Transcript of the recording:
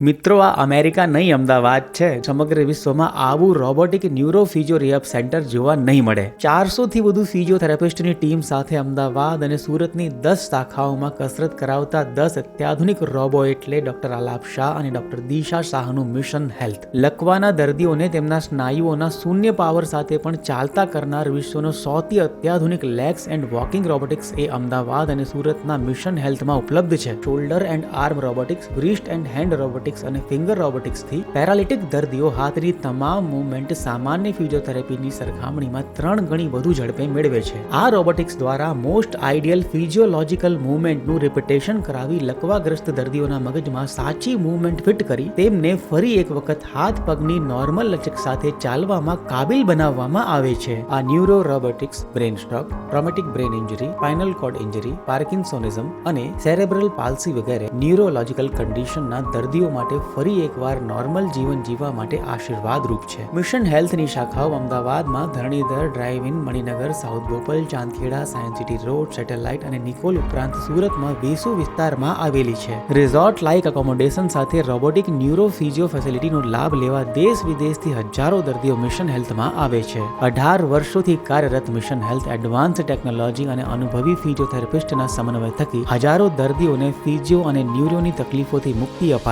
મિત્રો, આ અમેરિકા નહીં અમદાવાદ છે. સમગ્ર વિશ્વમાં આવું robotic neuro physio rehab centre જોવા નહીં મળે. 400 થી વધુ ફિઝિયોથેરાપિસ્ટની ટીમ સાથે અમદાવાદ અને સુરતની 10 શાખાઓમાં કસરત કરાવતા 10 અત્યાધુનિક રોબો એટલે ડોક્ટર આલાપ શાહ અને ડોક્ટર દિશા શાહનું મિશન હેલ્થ. લકવાના દર્દીઓને તેમના સ્નાયુઓના શૂન્ય પાવર સાથે પણ ચાલતા કરનાર વિશ્વનો સૌથી અત્યાધુનિક લેગ્સ એન્ડ વોકિંગ રોબોટિક્સ એ અમદાવાદ અને સુરતના મિશન હેલ્થમાં ઉપલબ્ધ છે. Shoulder and arm robotics, wrist and hand robotics અને ફિંગર રોબોટિક્સ થી પેરાલિટિક દર્દીઓ હાથની તમામ મૂવમેન્ટ સામાન્ય ફિઝિયોથેરાપીની સરખામણીમાં 3 ગણી વધુ ઝડપે મેળવે છે. આ રોબોટિક્સ દ્વારા મોસ્ટ આઈડિયલ ફિઝિયોલોજિકલ મૂવમેન્ટનું રિપિટેશન કરાવી લકવાગ્રસ્ત દર્દીઓના મગજમાં સાચી મૂવમેન્ટ ફિટ કરી તેમને ફરી એક વખત હાથ પગની નોર્મલ લચક સાથે ચાલવામાં કાબિલ બનાવવામાં આવે છે. આ neuro robotics brain stroke, traumatic brain injury, spinal cord injury, parkinsonism અને સેરેબ્રલ પાલ્સી વગેરે ન્યુરોલોજિકલ કન્ડિશનના દર્દીઓ માટે ફરી એકવાર નોર્મલ જીવન જીવવા માટે આશીર્વાદરૂપ છે. મિશન હેલ્થની શાખાઓ અમદાવાદમાં Dharnidhar drive-in, Maninagar, south Bopal, Chandkheda, science city road, satellite અને નિકોલ ઉપરાંત સુરતમાં વેસુ વિસ્તારમાં આવેલી છે. રિઝોર્ટ લાઇક એકોમોડેશન સાથે રોબોટિક ન્યુરો ફિઝિયો ફેસિલિટીનો લાભ લેવા દેશ વિદેશથી હજારો દર્દીઓ મિશન હેલ્થમાં આવે છે. 18 વર્ષોથી કાર્યરત મિશન હેલ્થ એડવાન્સ ટેકનોલોજી અને અનુભવી ફિઝિયોથેરાપિસ્ટના સમન્વય થકી હજારો દર્દીઓને ફિઝિયો અને ન્યુરોની તકલીફોથી મુક્તિ અપાય